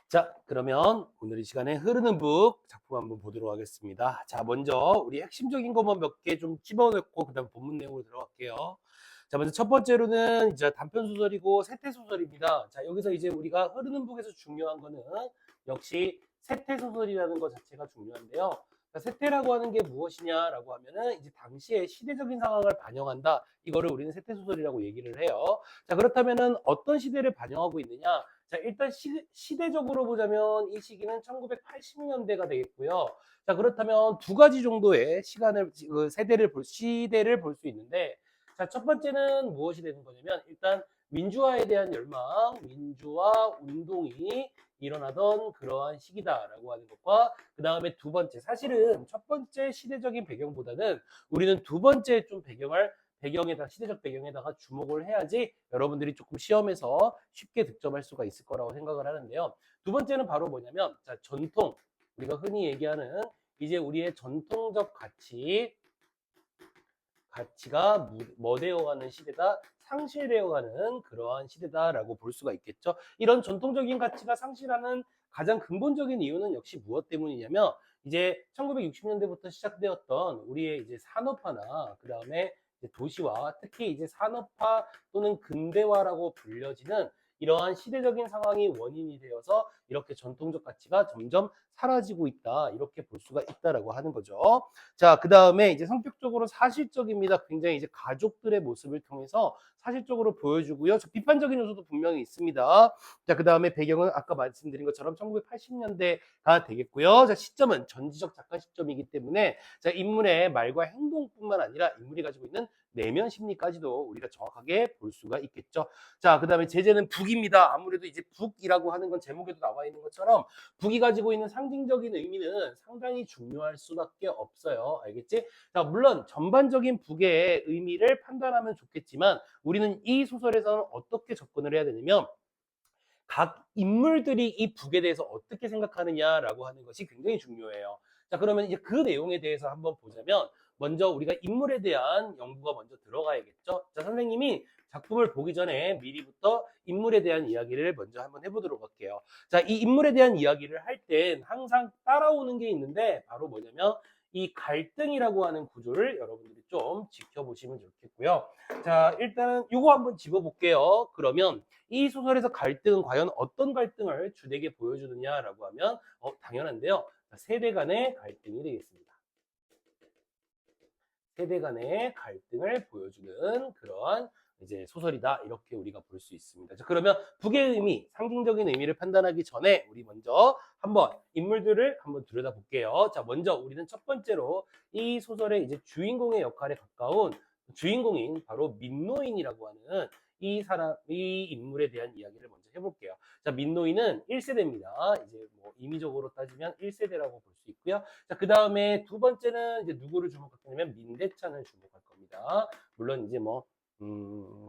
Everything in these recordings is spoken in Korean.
자, 그러면 오늘 이 시간에 흐르는 북 작품 한번 보도록 하겠습니다. 자, 먼저 우리 핵심적인 것만 몇 개 좀 집어넣고 그다음 본문 내용으로 들어갈게요. 자, 먼저 첫 번째로는 이제 단편 소설이고 세태 소설입니다. 자, 여기서 이제 우리가 흐르는 북에서 중요한 거는 역시 세태 소설이라는 것 자체가 중요한데요. 자, 세태라고 하는 게 무엇이냐라고 하면은 이제 당시의 시대적인 상황을 반영한다. 이거를 우리는 세태 소설이라고 얘기를 해요. 자, 그렇다면은 어떤 시대를 반영하고 있느냐? 자, 일단 시대적으로 보자면 이 시기는 1980년대가 되겠고요. 자, 그렇다면 두 가지 정도의 시대를 볼 수 있는데, 자, 첫 번째는 무엇이 되는 거냐면, 일단 민주화에 대한 열망, 민주화 운동이 일어나던 그러한 시기다라고 하는 것과, 그 다음에 두 번째, 사실은 첫 번째 시대적인 배경보다는 우리는 두 번째 좀 시대적 배경에다가 주목을 해야지 여러분들이 조금 시험에서 쉽게 득점할 수가 있을 거라고 생각을 하는데요. 두 번째는 바로 뭐냐면, 자, 전통. 우리가 흔히 얘기하는 이제 우리의 전통적 가치가 뭐 되어가는 시대다, 상실되어가는 그러한 시대다라고 볼 수가 있겠죠. 이런 전통적인 가치가 상실하는 가장 근본적인 이유는 역시 무엇 때문이냐면, 이제 1960년대부터 시작되었던 우리의 이제 산업화나 그 다음에 도시화, 특히 이제 산업화 또는 근대화라고 불려지는 이러한 시대적인 상황이 원인이 되어서 이렇게 전통적 가치가 점점 사라지고 있다, 이렇게 볼 수가 있다라고 하는 거죠. 자, 그 다음에 이제 성격적으로 사실적입니다. 굉장히 이제 가족들의 모습을 통해서 사실적으로 보여주고요. 비판적인 요소도 분명히 있습니다. 자, 그 다음에 배경은 아까 말씀드린 것처럼 1980년대가 되겠고요. 자, 시점은 전지적 작가 시점이기 때문에 자, 인물의 말과 행동뿐만 아니라 인물이 가지고 있는 내면 심리까지도 우리가 정확하게 볼 수가 있겠죠. 자, 그 다음에 제재는 북입니다. 아무래도 이제 북이라고 하는 건 제목에도 나와 있는 것처럼 북이 가지고 있는 상징적인 의미는 상당히 중요할 수밖에 없어요. 알겠지? 자, 물론 전반적인 북의 의미를 판단하면 좋겠지만 우리는 이 소설에서는 어떻게 접근을 해야 되냐면 각 인물들이 이 북에 대해서 어떻게 생각하느냐라고 하는 것이 굉장히 중요해요. 자, 그러면 이제 그 내용에 대해서 한번 보자면 먼저 우리가 인물에 대한 연구가 먼저 들어가야겠죠. 자, 선생님이 작품을 보기 전에 미리부터 인물에 대한 이야기를 먼저 한번 해보도록 할게요. 자, 이 인물에 대한 이야기를 할 땐 항상 따라오는 게 있는데 바로 뭐냐면 이 갈등이라고 하는 구조를 여러분들이 좀 지켜보시면 좋겠고요. 자, 일단 이거 한번 집어볼게요. 그러면 이 소설에서 갈등은 과연 어떤 갈등을 주되게 보여주느냐라고 하면 당연한데요. 세대 간의 갈등이 되겠습니다. 세대 간의 갈등을 보여주는 그러한 이제 소설이다, 이렇게 우리가 볼 수 있습니다. 자, 그러면 북의 의미, 상징적인 의미를 판단하기 전에 우리 먼저 한번 인물들을 한번 들여다볼게요. 자, 먼저 우리는 첫 번째로 이 소설의 이제 주인공의 역할에 가까운 주인공인 바로 민노인이라고 하는 이 인물에 대한 이야기를 먼저 해볼게요. 자, 민노인은 1세대입니다. 이제 뭐 임의적으로 따지면 1세대라고 볼 수 있고요. 자, 그 다음에 두 번째는 이제 누구를 주목할 거냐면 민대찬을 주목할 겁니다. 물론 이제 뭐,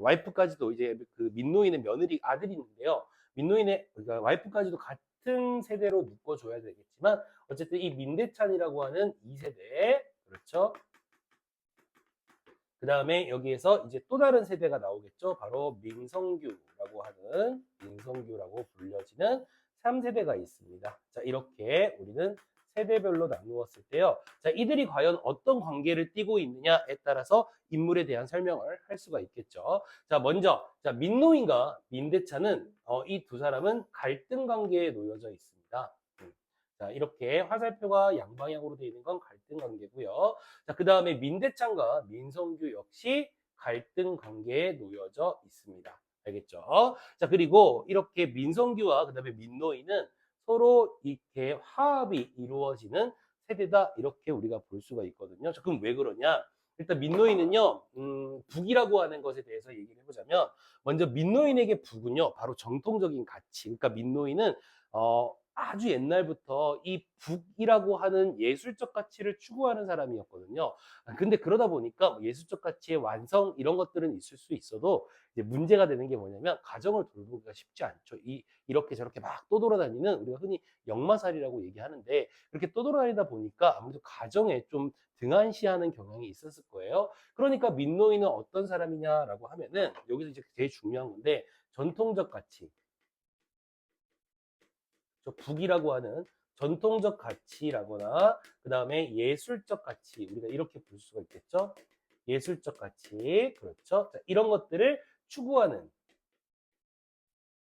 와이프까지도 이제 그 민노인의 아들이 있는데요. 그러니까 와이프까지도 같은 세대로 묶어줘야 되겠지만, 어쨌든 이 민대찬이라고 하는 2세대, 그렇죠. 그 다음에 여기에서 이제 또 다른 세대가 나오겠죠. 바로 민성규라고 불려지는 3세대가 있습니다. 자, 이렇게 우리는 세대별로 나누었을 때요. 자, 이들이 과연 어떤 관계를 띠고 있느냐에 따라서 인물에 대한 설명을 할 수가 있겠죠. 자, 먼저, 자, 민노인과 민대차는, 이 두 사람은 갈등 관계에 놓여져 있습니다. 자, 이렇게 화살표가 양방향으로 되어 있는 건 갈등 관계고요. 자, 그 다음에 민대창과 민성규 역시 갈등 관계에 놓여져 있습니다. 알겠죠? 자, 그리고 이렇게 민성규와 그 다음에 민노인은 서로 이렇게 화합이 이루어지는 세대다, 이렇게 우리가 볼 수가 있거든요. 자, 그럼 왜 그러냐? 일단 민노인은요, 북이라고 하는 것에 대해서 얘기를 해보자면, 먼저 민노인에게 북은요, 바로 정통적인 가치. 그러니까 민노인은 아주 옛날부터 이 북이라고 하는 예술적 가치를 추구하는 사람이었거든요. 근데 그러다 보니까 뭐 예술적 가치의 완성 이런 것들은 있을 수 있어도 이제 문제가 되는 게 뭐냐면 가정을 돌보기가 쉽지 않죠. 이렇게 저렇게 막 떠돌아다니는, 우리가 흔히 역마살이라고 얘기하는데, 그렇게 떠돌아다니다 보니까 아무래도 가정에 좀 등한시하는 경향이 있었을 거예요. 그러니까 민노인은 어떤 사람이냐라고 하면은 여기서 이제 제일 중요한 건데, 전통적 가치, 저 북이라고 하는 전통적 가치라거나 그 다음에 예술적 가치 우리가 이렇게 볼 수가 있겠죠. 예술적 가치 그렇죠. 자, 이런 것들을 추구하는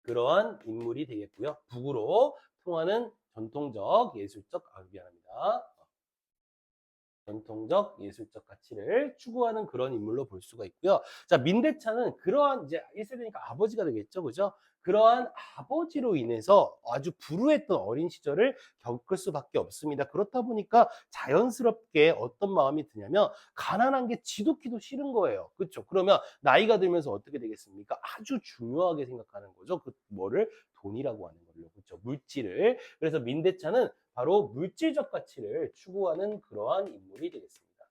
그러한 인물이 되겠고요. 북으로 통하는 전통적 예술적 미안합니다. 전통적 예술적 가치를 추구하는 그런 인물로 볼 수가 있고요. 자, 민대차는 그러한 이제 1세대니까 아버지가 되겠죠. 그죠? 그러한 아버지로 인해서 아주 불우했던 어린 시절을 겪을 수밖에 없습니다. 그렇다 보니까 자연스럽게 어떤 마음이 드냐면 가난한 게 지독히도 싫은 거예요. 그렇죠? 그러면 나이가 들면서 어떻게 되겠습니까? 아주 중요하게 생각하는 거죠. 그 뭐를 돈이라고 하는 걸로. 그렇죠? 물질을. 그래서 민대차는 바로 물질적 가치를 추구하는 그러한 인물이 되겠습니다.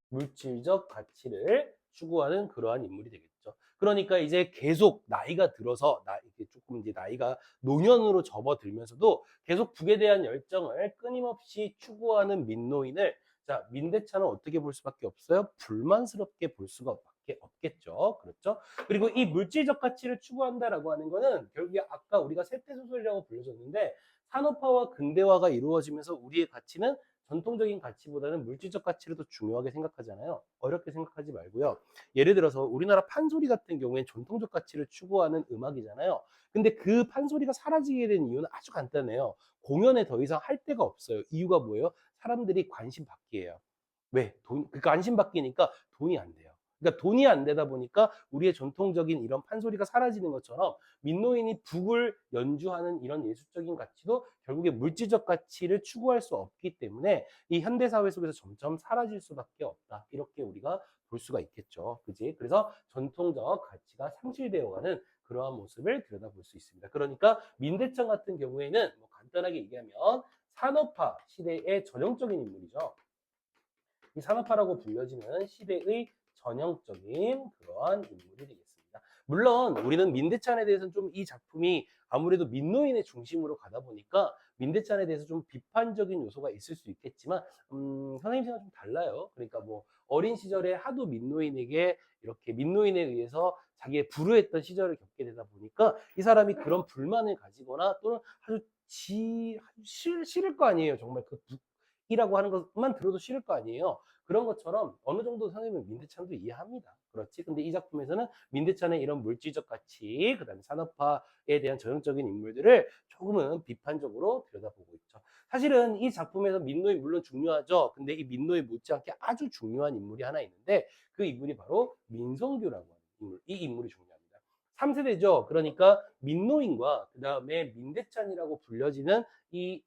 물질적 가치를 추구하는 그러한 인물이 되겠죠. 그러니까 이제 계속 나이가 들어서 조금 이제 나이가 노년으로 접어들면서도 계속 북에 대한 열정을 끊임없이 추구하는 민노인을 자, 민대차는 어떻게 볼 수밖에 없어요? 불만스럽게 볼 수가 없겠죠. 그렇죠? 그리고 이 물질적 가치를 추구한다라고 하는 거는 결국에 아까 우리가 세태소설이라고 불려졌는데 산업화와 근대화가 이루어지면서 우리의 가치는 전통적인 가치보다는 물질적 가치를 더 중요하게 생각하잖아요. 어렵게 생각하지 말고요. 예를 들어서 우리나라 판소리 같은 경우엔 전통적 가치를 추구하는 음악이잖아요. 근데 그 판소리가 사라지게 된 이유는 아주 간단해요. 공연에 더 이상 할 데가 없어요. 이유가 뭐예요? 사람들이 관심 받기예요. 왜? 그 관심 받기니까 돈이 안 돼요. 그러니까 돈이 안 되다 보니까 우리의 전통적인 이런 판소리가 사라지는 것처럼 민노인이 북을 연주하는 이런 예술적인 가치도 결국에 물질적 가치를 추구할 수 없기 때문에 이 현대사회 속에서 점점 사라질 수밖에 없다. 이렇게 우리가 볼 수가 있겠죠. 그지? 그래서 전통적 가치가 상실되어가는 그러한 모습을 들여다볼 수 있습니다. 그러니까 민대창 같은 경우에는 뭐 간단하게 얘기하면 산업화 시대의 전형적인 인물이죠. 이 산업화라고 불려지는 시대의 전형적인 그러한 인물이 되겠습니다. 물론 우리는 민대찬에 대해서는 좀 이 작품이 아무래도 민노인의 중심으로 가다 보니까 민대찬에 대해서 좀 비판적인 요소가 있을 수 있겠지만 선생님 생각 좀 달라요. 그러니까 뭐 어린 시절에 하도 민노인에게 이렇게 민노인에 의해서 자기의 불우했던 시절을 겪게 되다 보니까 이 사람이 그런 불만을 가지거나 또는 아주 싫을 거 아니에요. 정말 그 이라고 하는 것만 들어도 싫을 거 아니에요. 그런 것처럼 어느 정도 선생님은 민대찬도 이해합니다. 그렇지. 근데 이 작품에서는 민대찬의 이런 물질적 가치, 그다음에 산업화에 대한 전형적인 인물들을 조금은 비판적으로 들여다보고 있죠. 사실은 이 작품에서 민노인 물론 중요하죠. 근데 이 민노인 못지않게 아주 중요한 인물이 하나 있는데 그 인물이 바로 민성규라고 하는 인물. 이 인물이 중요합니다. 3세대죠. 그러니까 민노인과 그다음에 민대찬이라고 불려지는 이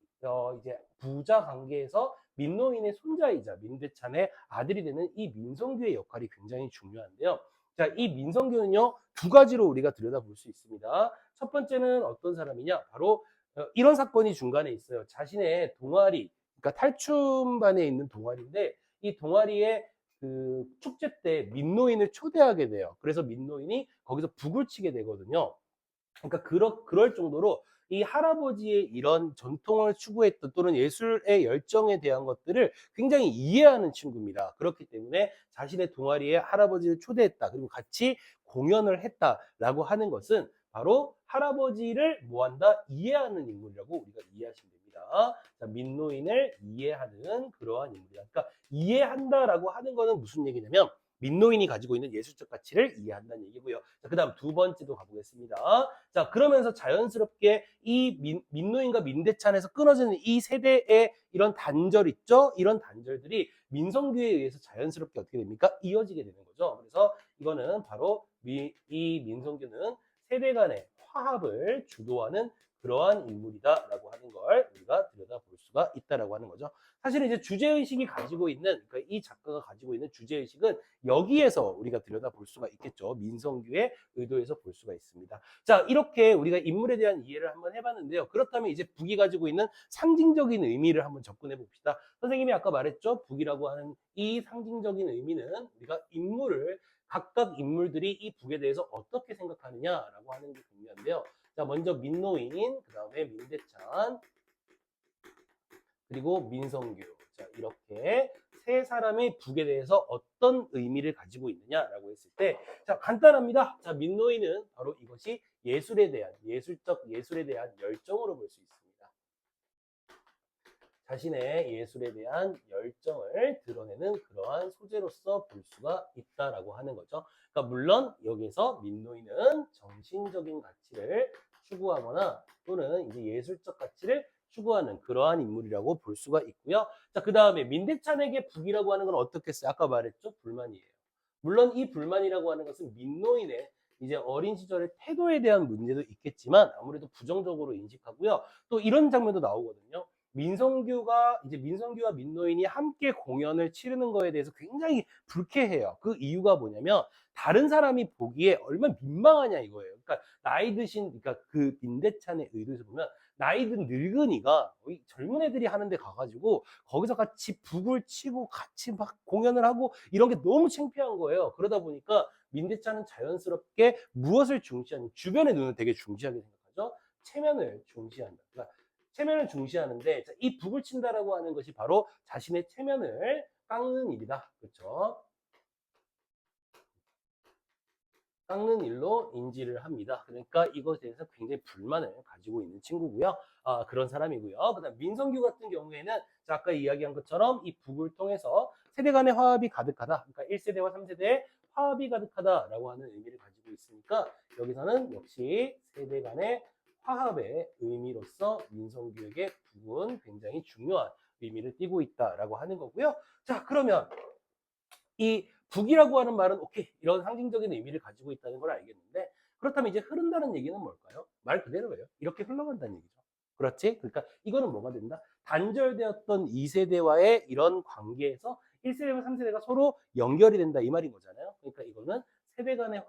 이제 부자 관계에서 민노인의 손자이자 민대찬의 아들이 되는 이 민성규의 역할이 굉장히 중요한데요. 자, 이 민성규는요, 두 가지로 우리가 들여다볼 수 있습니다. 첫 번째는 어떤 사람이냐? 바로 이런 사건이 중간에 있어요. 자신의 동아리, 그러니까 탈춤반에 있는 동아리인데 이 동아리에 그 축제 때 민노인을 초대하게 돼요. 그래서 민노인이 거기서 북을 치게 되거든요. 그러니까 그럴 정도로 이 할아버지의 이런 전통을 추구했던 또는 예술의 열정에 대한 것들을 굉장히 이해하는 친구입니다. 그렇기 때문에 자신의 동아리에 할아버지를 초대했다. 그리고 같이 공연을 했다라고 하는 것은 바로 할아버지를 뭐한다? 이해하는 인물이라고 우리가 이해하시면 됩니다. 자, 민노인을 이해하는 그러한 인물이다. 그러니까 이해한다라고 하는 거는 무슨 얘기냐면 민노인이 가지고 있는 예술적 가치를 이해한다는 얘기고요. 자, 그 다음 두 번째도 가보겠습니다. 자, 그러면서 자연스럽게 이 민노인과 민대찬에서 끊어지는 이 세대의 이런 단절 있죠? 이런 단절들이 민성규에 의해서 자연스럽게 어떻게 됩니까? 이어지게 되는 거죠. 그래서 이거는 바로 이 민성규는 세대 간의 화합을 주도하는 그러한 인물이다라고 하는 걸 우리가 들여다볼 수가 있다라고 하는 거죠. 사실은 이제 주제의식이 가지고 있는, 그러니까 이 작가가 가지고 있는 주제의식은 여기에서 우리가 들여다볼 수가 있겠죠. 민성규의 의도에서 볼 수가 있습니다. 자, 이렇게 우리가 인물에 대한 이해를 한번 해봤는데요. 그렇다면 이제 북이 가지고 있는 상징적인 의미를 한번 접근해 봅시다. 선생님이 아까 말했죠. 북이라고 하는 이 상징적인 의미는 우리가 각각 인물들이 이 북에 대해서 어떻게 생각하느냐라고 하는 게 중요한데요. 자, 먼저 민노인, 그 다음에 민대찬, 그리고 민성규. 자, 이렇게 세 사람의 북에 대해서 어떤 의미를 가지고 있느냐라고 했을 때, 자, 간단합니다. 자, 민노인은 바로 이것이 예술적 예술에 대한 열정으로 볼 수 있습니다. 자신의 예술에 대한 열정을 드러내는 그러한 소재로서 볼 수가 있다라고 하는 거죠. 그러니까 물론 여기서 민노인은 정신적인 가치를 추구하거나 또는 이제 예술적 가치를 추구하는 그러한 인물이라고 볼 수가 있고요. 자, 그 다음에 민대찬에게 북이라고 하는 건 어떻게 써요? 아까 말했죠? 불만이에요. 물론 이 불만이라고 하는 것은 민노인의 이제 어린 시절의 태도에 대한 문제도 있겠지만 아무래도 부정적으로 인식하고요. 또 이런 장면도 나오거든요. 민성규와 민노인이 함께 공연을 치르는 거에 대해서 굉장히 불쾌해요. 그 이유가 뭐냐면 다른 사람이 보기에 얼마나 민망하냐 이거예요. 그러니까 나이 드신 그러니까 그 민대찬의 의도에서 보면 나이 든 늙은이가 젊은 애들이 하는데 가가지고 거기서 같이 북을 치고 같이 막 공연을 하고 이런 게 너무 창피한 거예요. 그러다 보니까 민대찬은 자연스럽게 무엇을 중시하는 주변의 눈을 되게 중시하게 생각하죠. 체면을 중시한다. 그러니까 체면을 중시하는데 이 북을 친다라고 하는 것이 바로 자신의 체면을 깎는 일이다. 그렇죠? 깎는 일로 인지를 합니다. 그러니까 이것에 대해서 굉장히 불만을 가지고 있는 친구고요. 그런 사람이고요. 그다음 민성규 같은 경우에는 아까 이야기한 것처럼 이 북을 통해서 세대 간의 화합이 가득하다. 그러니까 1세대와 3세대의 화합이 가득하다라고 하는 의미를 가지고 있으니까 여기서는 역시 세대 간의 화합의 의미로서 민성규에게 북은 굉장히 중요한 의미를 띠고 있다라고 하는 거고요. 자, 그러면 이 북이라고 하는 말은 오케이 이런 상징적인 의미를 가지고 있다는 걸 알겠는데 그렇다면 이제 흐른다는 얘기는 뭘까요? 말 그대로예요. 이렇게 흘러간다는 얘기죠. 그렇지? 그러니까 이거는 뭐가 된다? 단절되었던 2세대와의 이런 관계에서 1세대와 3세대가 서로 연결이 된다 이 말인 거잖아요. 그러니까 이거는 세대 간의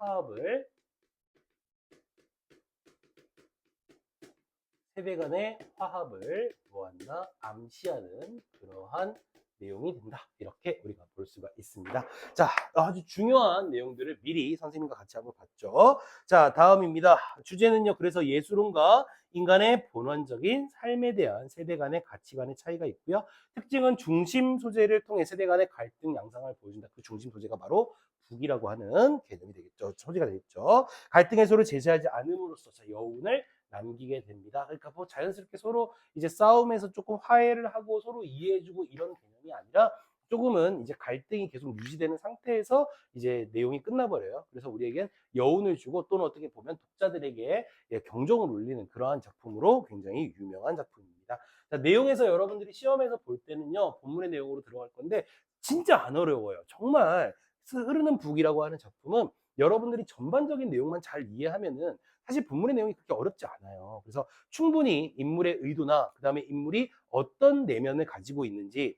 화합을 뭐한다? 암시하는 그러한 내용이 된다. 이렇게 우리가 볼 수가 있습니다. 자, 아주 중요한 내용들을 미리 선생님과 같이 한번 봤죠. 자, 다음입니다. 주제는요. 그래서 예술론과 인간의 본원적인 삶에 대한 세대 간의 가치관의 차이가 있고요. 특징은 중심 소재를 통해 세대 간의 갈등 양상을 보여준다. 그 중심 소재가 바로 북이라고 하는 개념이 되겠죠. 소재가 되겠죠. 갈등 해소를 제시하지 않음으로써 여운을 남기게 됩니다. 그러니까 뭐 자연스럽게 서로 이제 싸움에서 조금 화해를 하고 서로 이해해주고 이런 개념이 아니라 조금은 이제 갈등이 계속 유지되는 상태에서 이제 내용이 끝나버려요. 그래서 우리에겐 여운을 주고 또는 어떻게 보면 독자들에게 경종을 울리는 그러한 작품으로 굉장히 유명한 작품입니다. 자, 내용에서 여러분들이 시험에서 볼 때는요, 본문의 내용으로 들어갈 건데 진짜 안 어려워요. 정말 흐르는 북이라고 하는 작품은 여러분들이 전반적인 내용만 잘 이해하면은 사실 본문의 내용이 그렇게 어렵지 않아요. 그래서 충분히 인물의 의도나 그다음에 인물이 어떤 내면을 가지고 있는지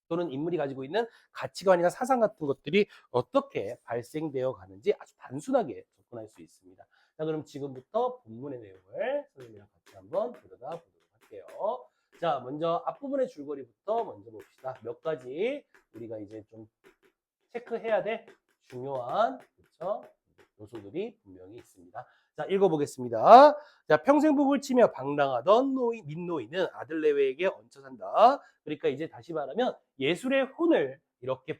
또는 인물이 가지고 있는 가치관이나 사상 같은 것들이 어떻게 발생되어 가는지 아주 단순하게 접근할 수 있습니다. 자, 그럼 지금부터 본문의 내용을 선생님이랑 같이 한번 들여다보도록 할게요. 자, 먼저 앞부분의 줄거리부터 먼저 봅시다. 몇 가지 우리가 이제 좀 체크해야 될 중요한 그렇죠? 요소들이 분명히 있습니다. 자, 읽어보겠습니다. 자, 평생 북을 치며 방랑하던 민노인은 아들 내외에게 얹혀 산다. 그러니까 이제 다시 말하면 예술의 혼을 이렇게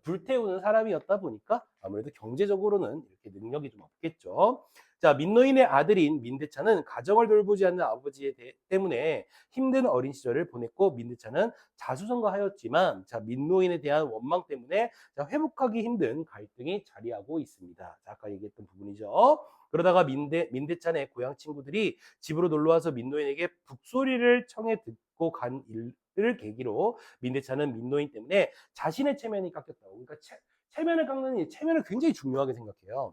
불태우는 사람이었다 보니까 아무래도 경제적으로는 이렇게 능력이 좀 없겠죠. 자, 민노인의 아들인 민대찬은 가정을 돌보지 않는 아버지 때문에 힘든 어린 시절을 보냈고 민대찬은 자수성가하였지만 자, 민노인에 대한 원망 때문에 자, 회복하기 힘든 갈등이 자리하고 있습니다. 자, 아까 얘기했던 부분이죠. 그러다가 민대찬의 고향 친구들이 집으로 놀러와서 민노인에게 북소리를 청해 듣고 간 일을 계기로 민대찬은 민노인 때문에 자신의 체면이 깎였다고. 그러니까 체면을 깎는 일, 체면을 굉장히 중요하게 생각해요.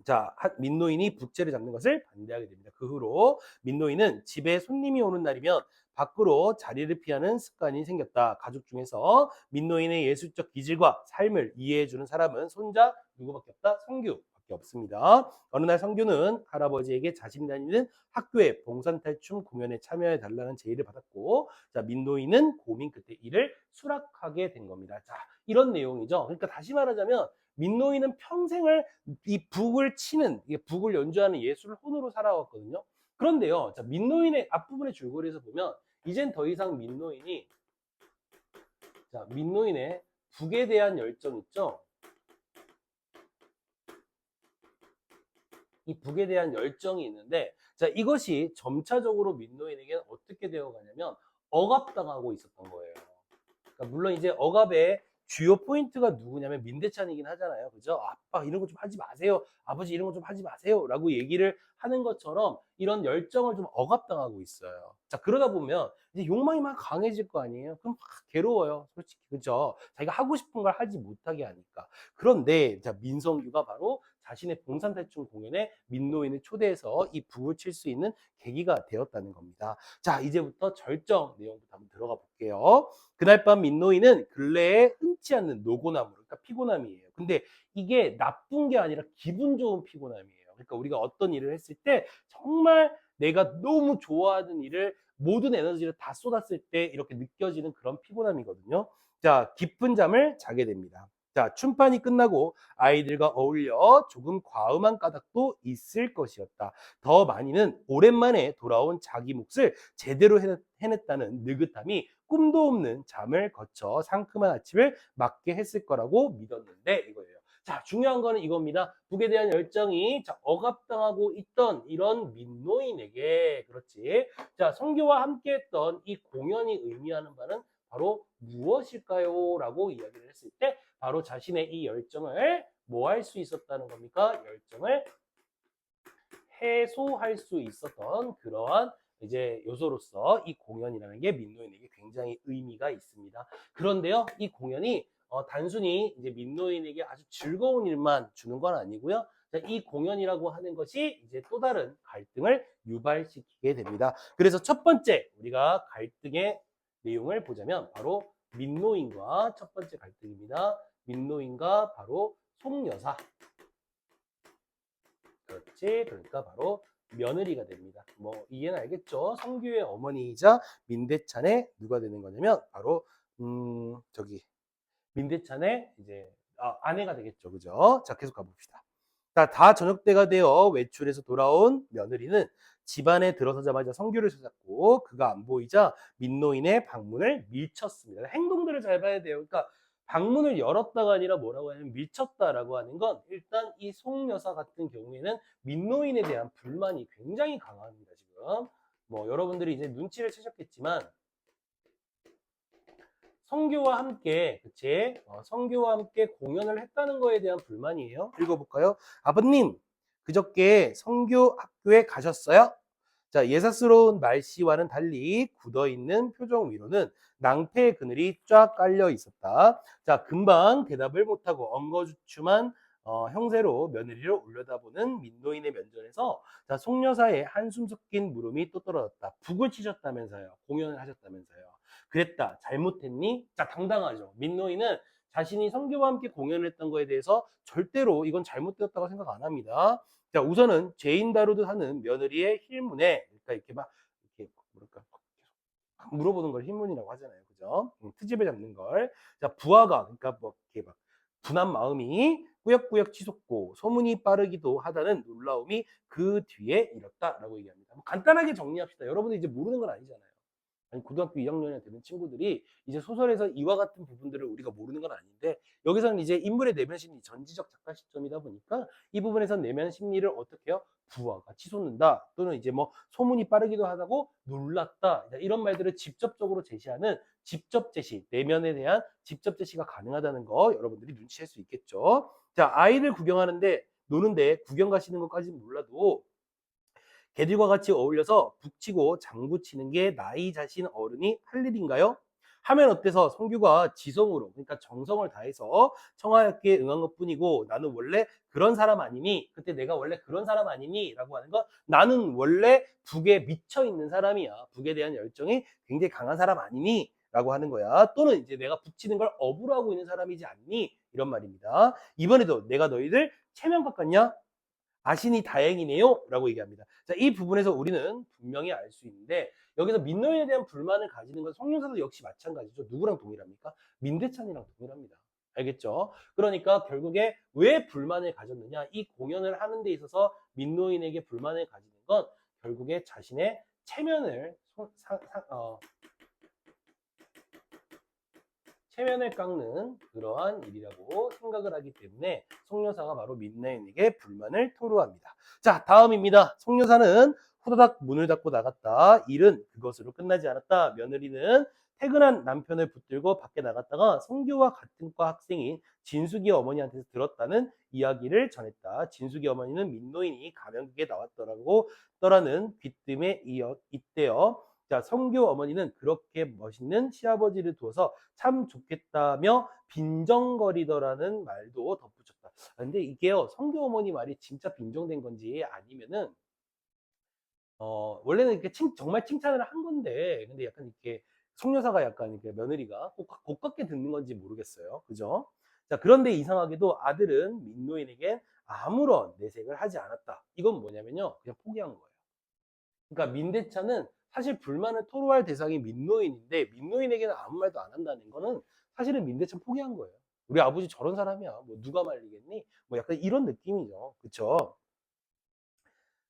자, 민노인이 북제를 잡는 것을 반대하게 됩니다. 그 후로 민노인은 집에 손님이 오는 날이면 밖으로 자리를 피하는 습관이 생겼다. 가족 중에서 민노인의 예술적 기질과 삶을 이해해주는 사람은 손자 누구밖에 없다? 성규밖에 없습니다. 어느 날 성규는 할아버지에게 자신이 다니는 학교의 봉산탈춤 공연에 참여해 달라는 제의를 받았고, 자, 민노인은 고민 끝에 이를 수락하게 된 겁니다. 자, 이런 내용이죠. 그러니까 다시 말하자면 민노인은 평생을 이 북을 치는, 북을 연주하는 예술 혼으로 살아왔거든요. 그런데요, 자, 민노인의 앞부분의 줄거리에서 보면 이젠 더 이상 민노인의 북에 대한 열정 있죠? 이 북에 대한 열정이 있는데, 자, 이것이 점차적으로 민노인에게는 어떻게 되어 가냐면 억압당하고 있었던 거예요. 그러니까 물론 이제 억압의 주요 포인트가 누구냐면 민대찬이긴 하잖아요. 그죠? 아빠 이런 거 좀 하지 마세요. 아버지 이런 거 좀 하지 마세요. 라고 얘기를 하는 것처럼 이런 열정을 좀 억압당하고 있어요. 자, 그러다 보면 이제 욕망이 막 강해질 거 아니에요. 그럼 막 괴로워요. 솔직히. 그죠? 자기가 하고 싶은 걸 하지 못하게 하니까. 그런데 자, 민성규가 바로 자신의 봉산탈출 공연에 민노인을 초대해서 이 북을 칠 수 있는 계기가 되었다는 겁니다. 자, 이제부터 절정 내용부터 한번 들어가 볼게요. 그날 밤 민노인은 근래에 흔치 않는 노고나무, 그러니까 피곤함이에요. 근데 이게 나쁜 게 아니라 기분 좋은 피곤함이에요. 그러니까 우리가 어떤 일을 했을 때 정말 내가 너무 좋아하는 일을 모든 에너지를 다 쏟았을 때 이렇게 느껴지는 그런 피곤함이거든요. 자, 깊은 잠을 자게 됩니다. 자, 춤판이 끝나고 아이들과 어울려 조금 과음한 까닭도 있을 것이었다. 더 많이는 오랜만에 돌아온 자기 몫을 제대로 해냈다는 느긋함이 꿈도 없는 잠을 거쳐 상큼한 아침을 맞게 했을 거라고 믿었는데 이거예요. 자, 중요한 거는 이겁니다. 북에 대한 열정이 자, 억압당하고 있던 이런 민노인에게 그렇지. 자, 성교와 함께 했던 이 공연이 의미하는 바는 바로 무엇일까요? 라고 이야기를 했을 때 바로 자신의 이 열정을 뭐 할 수 있었다는 겁니까? 열정을 해소할 수 있었던 그러한 이제 요소로서 이 공연이라는 게 민노인에게 굉장히 의미가 있습니다. 그런데요, 이 공연이 단순히 이제 민노인에게 아주 즐거운 일만 주는 건 아니고요. 이 공연이라고 하는 것이 이제 또 다른 갈등을 유발시키게 됩니다. 그래서 첫 번째 우리가 갈등의 내용을 보자면 바로 민노인과 첫 번째 갈등입니다. 민노인과 바로 송여사. 그렇지. 그러니까 바로 며느리가 됩니다. 뭐 이해는 알겠죠? 성규의 어머니이자 민대찬의 누가 되는 거냐면 바로 저기 민대찬의 이제 아내가 되겠죠. 그죠? 자, 계속 가봅시다. 자, 다 저녁 때가 되어 외출해서 돌아온 며느리는 집안에 들어서자마자 성규를 찾았고 그가 안 보이자 민노인의 방문을 밀쳤습니다. 행동들을 잘 봐야 돼요. 그러니까 방문을 열었다가 아니라 뭐라고 하냐면 밀쳤다라고 하는 건 일단 이 송 여사 같은 경우에는 민노인에 대한 불만이 굉장히 강합니다. 지금 뭐 여러분들이 이제 눈치를 채셨겠지만 성교와 함께, 그치? 성교와 함께 공연을 했다는 거에 대한 불만이에요. 읽어볼까요? 아버님, 그저께 성교 학교에 가셨어요? 자, 예사스러운 말씨와는 달리 굳어있는 표정 위로는 낭패의 그늘이 쫙 깔려 있었다. 자, 금방 대답을 못하고 엉거주춤한 형세로 며느리를 올려다보는 민노인의 면전에서 자, 송여사의 한숨 섞인 물음이 또 떨어졌다. 북을 치셨다면서요. 공연을 하셨다면서요. 그랬다. 잘못했니? 자, 당당하죠. 민노인은 자신이 성교와 함께 공연을 했던 거에 대해서 절대로 이건 잘못되었다고 생각 안 합니다. 자, 우선은 죄인 다루듯 하는 며느리의 힐문에, 그러니까 이렇게 막, 이렇게, 뭐랄까, 물어보는 걸 힐문이라고 하잖아요. 그죠? 트집을 잡는 걸. 자, 부하가, 그러니까 뭐, 이렇게 막, 분한 마음이 꾸역꾸역 치솟고 소문이 빠르기도 하다는 놀라움이 그 뒤에 일었다라고 얘기합니다. 뭐 간단하게 정리합시다. 여러분들 이제 모르는 건 아니잖아요. 아니, 고등학교 2학년이 되는 친구들이 이제 소설에서 이와 같은 부분들을 우리가 모르는 건 아닌데 여기서는 이제 인물의 내면 심리, 전지적 작가 시점이다 보니까 이 부분에서 내면 심리를 어떻게 해요? 부하가 치솟는다 또는 이제 뭐 소문이 빠르기도 하다고 놀랐다 이런 말들을 직접적으로 제시하는 직접 제시, 내면에 대한 직접 제시가 가능하다는 거 여러분들이 눈치챌 수 있겠죠. 자, 아이들 구경하는데 노는데 구경 가시는 것까지는 몰라도 개들과 같이 어울려서 북치고 장구치는 게 나이 자신 어른이 할 일인가요? 하면 어때서 성규가 지성으로 그러니까 정성을 다해서 청하였기에 응한 것뿐이고 나는 원래 그런 사람 아니니 그때 내가 원래 그런 사람 아니니 라고 하는 건 나는 원래 북에 미쳐 있는 사람이야. 북에 대한 열정이 굉장히 강한 사람 아니니 라고 하는 거야. 또는 이제 내가 북치는 걸 업으로 하고 있는 사람이지 않니? 이런 말입니다. 이번에도 내가 너희들 체면 바꿨냐? 아시니 다행이네요 라고 얘기합니다. 자, 이 부분에서 우리는 분명히 알 수 있는데 여기서 민노인에 대한 불만을 가지는 건 성룡사도 역시 마찬가지죠. 누구랑 동일합니까? 민대찬이랑 동일합니다. 알겠죠? 그러니까 결국에 왜 불만을 가졌느냐? 이 공연을 하는 데 있어서 민노인에게 불만을 가지는 건 결국에 자신의 체면을 체면을 깎는 그러한 일이라고 생각을 하기 때문에 송여사가 바로 민노인에게 불만을 토로합니다. 자, 다음입니다. 송여사는 후다닥 문을 닫고 나갔다. 일은 그것으로 끝나지 않았다. 며느리는 퇴근한 남편을 붙들고 밖에 나갔다가 성규와 같은 과 학생인 진숙이 어머니한테서 들었다는 이야기를 전했다. 진숙이 어머니는 민노인이 가면국에 나왔더라고 떠라는 귀뜸에 잇대어 자, 성규 어머니는 그렇게 멋있는 시아버지를 두어서 참 좋겠다며 빈정거리더라는 말도 덧붙였다. 근데 이게요, 성규 어머니 말이 진짜 빈정된 건지 아니면은 원래는 이렇게 정말 칭찬을 한 건데, 근데 약간 이렇게 속여사가 약간 이렇게 며느리가 고깝게 듣는 건지 모르겠어요. 그죠? 자, 그런데 이상하게도 아들은 민노인에게 아무런 내색을 하지 않았다. 이건 뭐냐면요, 그냥 포기한 거예요. 그러니까 민대차는 사실 불만을 토로할 대상이 민노인인데 민노인에게는 아무 말도 안 한다는 거는 사실은 민대차 포기한 거예요. 우리 아버지 저런 사람이야. 뭐 누가 말리겠니? 뭐 약간 이런 느낌이죠. 그쵸?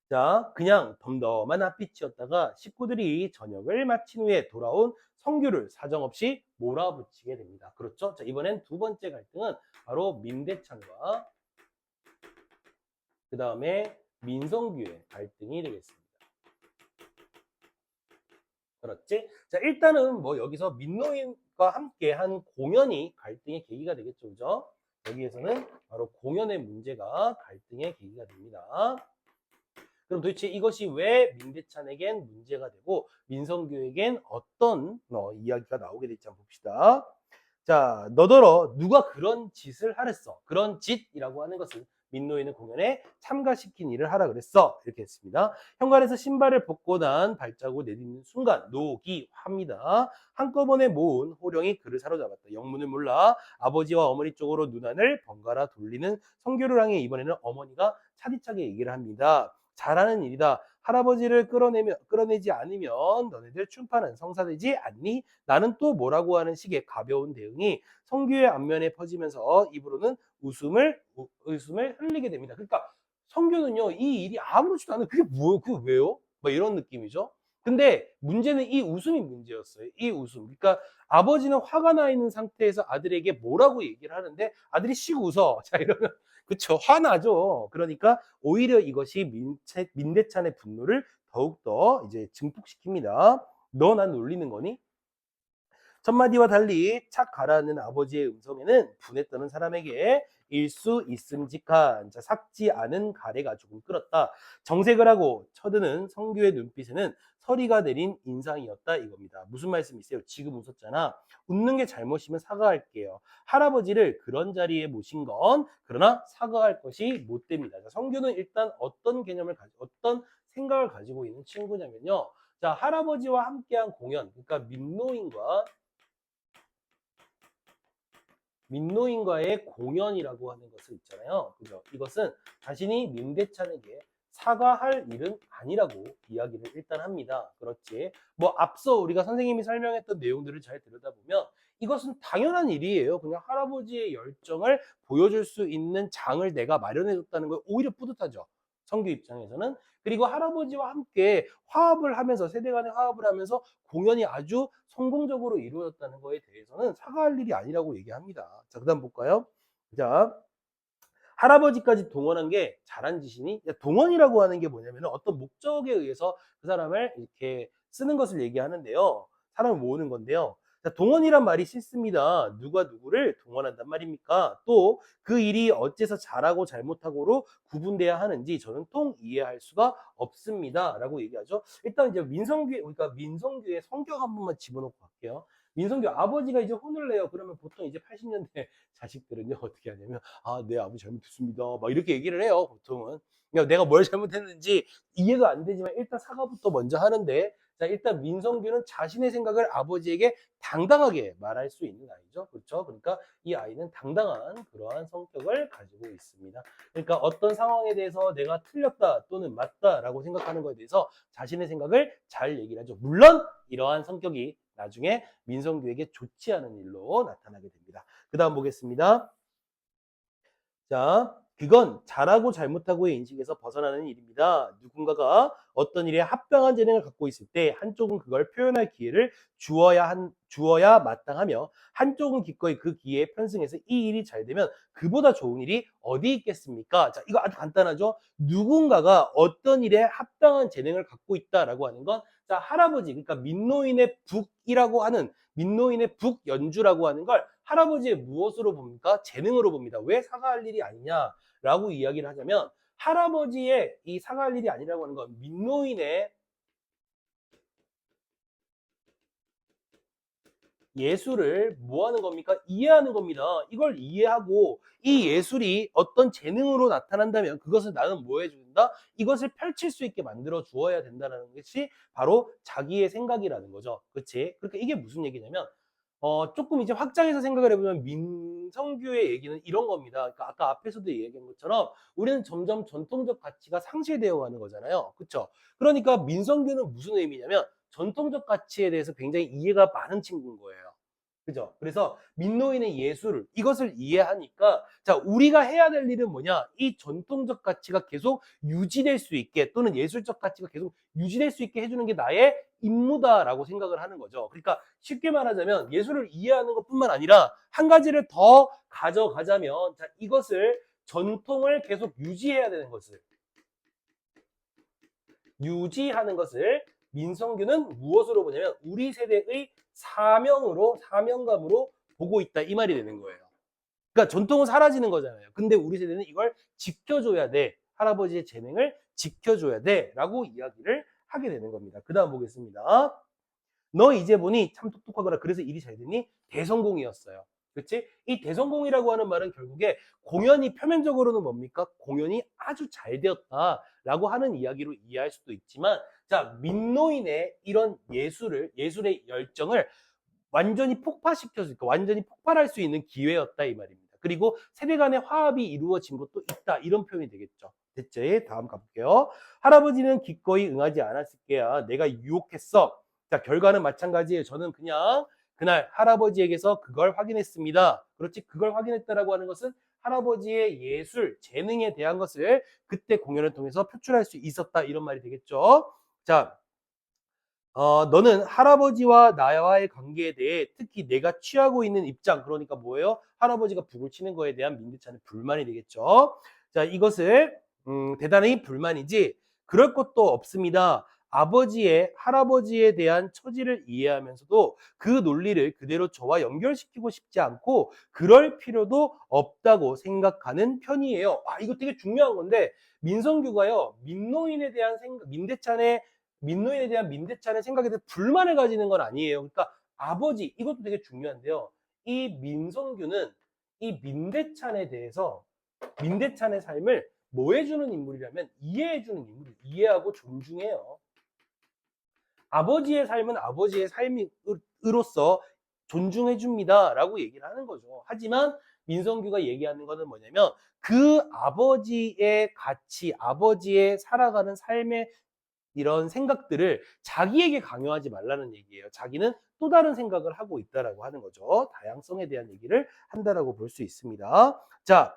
자, 그냥 덤덤한 햇빛이었다가 식구들이 저녁을 마친 후에 돌아온 성규를 사정없이 몰아붙이게 됩니다. 그렇죠? 자, 이번엔 두 번째 갈등은 바로 민대찬과 그 다음에 민성규의 갈등이 되겠습니다. 그렇지? 자, 일단은 뭐 여기서 민노인과 함께 한 공연이 갈등의 계기가 되겠죠. 그죠? 여기에서는 바로 공연의 문제가 갈등의 계기가 됩니다. 그럼 도대체 이것이 왜 민대찬에겐 문제가 되고 민성규에겐 어떤 이야기가 나오게 될지 한번 봅시다. 자, 너더러 누가 그런 짓을 하랬어. 그런 짓이라고 하는 것은 민노인을 공연에 참가시킨 일을 하라 그랬어. 이렇게 했습니다. 현관에서 신발을 벗고 난 발자국을 내딛는 순간 노기화입니다. 한꺼번에 모은 호령이 그를 사로잡았다. 영문을 몰라 아버지와 어머니 쪽으로 눈안을 번갈아 돌리는 성규를 향해 이번에는 어머니가 차디차게 얘기를 합니다. 잘하는 일이다. 할아버지를 끌어내지 않으면 너네들 춘파는 성사되지 않니? 나는 또 뭐라고 하는 식의 가벼운 대응이 성규의 안면에 퍼지면서 입으로는 웃음을 흘리게 됩니다. 그러니까 성규는요, 이 일이 아무렇지도 않아요. 그게 뭐예요? 그게 왜요? 뭐 이런 느낌이죠. 근데 문제는 이 웃음이 문제였어요. 이 웃음. 그러니까 아버지는 화가 나 있는 상태에서 아들에게 뭐라고 얘기를 하는데 아들이 씩 웃어. 자, 이러면 그쵸. 화나죠. 그러니까 오히려 이것이 민대찬의 분노를 더욱더 이제 증폭시킵니다. 너 난 놀리는 거니? 첫마디와 달리 착 가라앉는 아버지의 음성에는 분에 떠는 사람에게 일수 있음직한 삭지 않은 가래가 조금 끓었다. 정색을 하고 쳐드는 성규의 눈빛에는 서리가 내린 인상이었다 이겁니다. 무슨 말씀이세요? 지금 웃었잖아. 웃는 게 잘못이면 사과할게요. 할아버지를 그런 자리에 모신 건 그러나 사과할 것이 못 됩니다. 성규는 일단 어떤 어떤 생각을 가지고 있는 친구냐면요. 자, 할아버지와 함께한 공연, 그러니까 민노인과의 공연이라고 하는 것을 있잖아요. 그죠? 이것은 자신이 민대찬에게 사과할 일은 아니라고 이야기를 일단 합니다. 그렇지. 뭐 앞서 우리가 선생님이 설명했던 내용들을 잘 들여다보면 이것은 당연한 일이에요. 그냥 할아버지의 열정을 보여줄 수 있는 장을 내가 마련해줬다는 거 오히려 뿌듯하죠. 성규 입장에서는. 그리고 할아버지와 함께 화합을 하면서 세대 간의 화합을 하면서 공연이 아주 성공적으로 이루어졌다는 거에 대해서는 사과할 일이 아니라고 얘기합니다. 자, 그 다음 볼까요? 자, 할아버지까지 동원한 게 잘한 짓이니? 동원이라고 하는 게 뭐냐면 어떤 목적에 의해서 그 사람을 이렇게 쓰는 것을 얘기하는데요. 사람을 모으는 건데요. 자, 동원이란 말이 싫습니다. 누가 누구를 동원한단 말입니까? 또 그 일이 어째서 잘하고 잘못하고로 구분돼야 하는지 저는 통 이해할 수가 없습니다. 라고 얘기하죠. 일단 이제 민성규의 성격 한 번만 집어넣고 갈게요. 민성규 아버지가 이제 혼을 내요. 그러면 보통 이제 80년대 자식들은요, 어떻게 하냐면, 아, 네, 아버지 잘못했습니다. 막 이렇게 얘기를 해요, 보통은. 그러니까 내가 뭘 잘못했는지 이해가 안 되지만 일단 사과부터 먼저 하는데, 자, 일단 민성규는 자신의 생각을 아버지에게 당당하게 말할 수 있는 아이죠. 그렇죠? 그러니까 이 아이는 당당한 그러한 성격을 가지고 있습니다. 그러니까 어떤 상황에 대해서 내가 틀렸다 또는 맞다라고 생각하는 것에 대해서 자신의 생각을 잘 얘기를 하죠. 물론 이러한 성격이 나중에 민성규에게 좋지 않은 일로 나타나게 됩니다. 그 다음 보겠습니다. 자, 그건 잘하고 잘못하고의 인식에서 벗어나는 일입니다. 누군가가 어떤 일에 합당한 재능을 갖고 있을 때 한쪽은 그걸 표현할 기회를 주어야 마땅하며 한쪽은 기꺼이 그 기회에 편승해서 이 일이 잘 되면 그보다 좋은 일이 어디 있겠습니까? 자, 이거 아주 간단하죠? 누군가가 어떤 일에 합당한 재능을 갖고 있다라고 하는 건 자, 할아버지, 그러니까 민노인의 북이라고 하는 민노인의 북 연주라고 하는 걸 할아버지의 무엇으로 봅니까? 재능으로 봅니다. 왜 사과할 일이 아니냐? 라고 이야기를 하자면 할아버지의 이 사과할 일이 아니라고 하는 건 민노인의 예술을 뭐 하는 겁니까? 이해하는 겁니다. 이걸 이해하고 이 예술이 어떤 재능으로 나타난다면 그것을 나는 뭐 해준다? 이것을 펼칠 수 있게 만들어 주어야 된다는 것이 바로 자기의 생각이라는 거죠. 그렇지? 그러니까 이게 무슨 얘기냐면 조금 이제 확장해서 생각을 해보면 민성규의 얘기는 이런 겁니다. 그러니까 아까 앞에서도 얘기한 것처럼 우리는 점점 전통적 가치가 상실되어 가는 거잖아요. 그렇죠? 그러니까 민성규는 무슨 의미냐면 전통적 가치에 대해서 굉장히 이해가 많은 친구인 거예요. 그죠? 그래서 민노인의 예술 이것을 이해하니까 자 우리가 해야 될 일은 뭐냐? 이 전통적 가치가 계속 유지될 수 있게 또는 예술적 가치가 계속 유지될 수 있게 해주는 게 나의 임무다라고 생각을 하는 거죠. 그러니까 쉽게 말하자면 예술을 이해하는 것뿐만 아니라 한 가지를 더 가져가자면 자 이것을 전통을 계속 유지하는 것을 민성규는 무엇으로 보냐면 우리 세대의 사명감으로 보고 있다 이 말이 되는 거예요. 그러니까 전통은 사라지는 거잖아요. 근데 우리 세대는 이걸 지켜줘야 돼. 할아버지의 재능을 지켜줘야 돼. 라고 이야기를 하게 되는 겁니다. 그 다음 보겠습니다. 너 이제 보니 참 똑똑하거라. 그래서 일이 잘 되니 대성공이었어요. 그렇지? 이 대성공이라고 하는 말은 결국에 공연이 표면적으로는 뭡니까? 공연이 아주 잘 되었다라고 하는 이야기로 이해할 수도 있지만 자, 민노인의 이런 예술의 열정을 완전히 폭파시켜서 완전히 폭발할 수 있는 기회였다 이 말입니다. 그리고 세대 간의 화합이 이루어진 것도 있다 이런 표현이 되겠죠. 됐지? 다음 가볼게요. 할아버지는 기꺼이 응하지 않았을 게야. 내가 유혹했어. 자, 결과는 마찬가지예요. 저는 그냥 그날 할아버지에게서 그걸 확인했습니다. 그렇지? 그걸 확인했다라고 하는 것은 할아버지의 예술, 재능에 대한 것을 그때 공연을 통해서 표출할 수 있었다. 이런 말이 되겠죠. 자, 너는 할아버지와 나와의 관계에 대해 특히 내가 취하고 있는 입장, 그러니까 뭐예요? 할아버지가 북을 치는 거에 대한 민대찬의 불만이 되겠죠. 자, 이것을 대단히 불만이지 그럴 것도 없습니다. 할아버지에 대한 처지를 이해하면서도 그 논리를 그대로 저와 연결시키고 싶지 않고 그럴 필요도 없다고 생각하는 편이에요. 아, 이거 되게 중요한 건데 민성규가요, 민노인에 대한 민대찬의 생각에 대해 불만을 가지는 건 아니에요. 그러니까 아버지, 이것도 되게 중요한데요. 이 민성규는 이 민대찬에 대해서 민대찬의 삶을 뭐 해주는 인물이라면 이해해주는 인물이에요. 이해하고 존중해요. 아버지의 삶은 아버지의 삶으로서 존중해줍니다. 라고 얘기를 하는 거죠. 하지만 민성규가 얘기하는 것은 뭐냐면 그 아버지의 가치, 아버지의 살아가는 삶의 이런 생각들을 자기에게 강요하지 말라는 얘기예요. 자기는 또 다른 생각을 하고 있다라고 하는 거죠. 다양성에 대한 얘기를 한다라고 볼 수 있습니다. 자,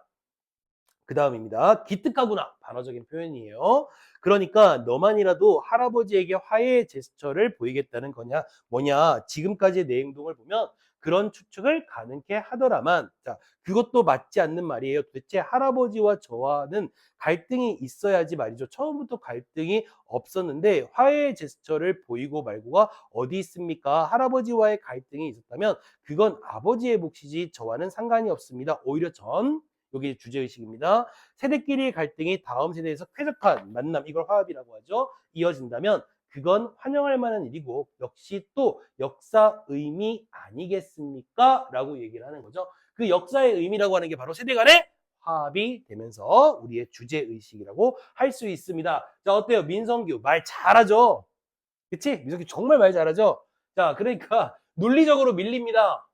그 다음입니다. 기특하구나. 반어적인 표현이에요. 그러니까 너만이라도 할아버지에게 화해의 제스처를 보이겠다는 거냐, 뭐냐. 지금까지의 내 행동을 보면 그런 추측을 가능케 하더라만, 자, 그것도 맞지 않는 말이에요. 도대체 할아버지와 저와는 갈등이 있어야지 말이죠. 처음부터 갈등이 없었는데 화해의 제스처를 보이고 말고가 어디 있습니까? 할아버지와의 갈등이 있었다면 그건 아버지의 몫이지 저와는 상관이 없습니다. 오히려 여기 주제의식입니다. 세대끼리의 갈등이 다음 세대에서 쾌적한 만남, 이걸 화합이라고 하죠. 이어진다면 그건 환영할 만한 일이고 역시 또 역사 의미 아니겠습니까? 라고 얘기를 하는 거죠. 그 역사의 의미라고 하는 게 바로 세대 간의 화합이 되면서 우리의 주제의식이라고 할 수 있습니다. 자, 어때요? 민성규 말 잘하죠? 그치? 민성규 정말 말 잘하죠? 자, 그러니까 논리적으로 밀립니다.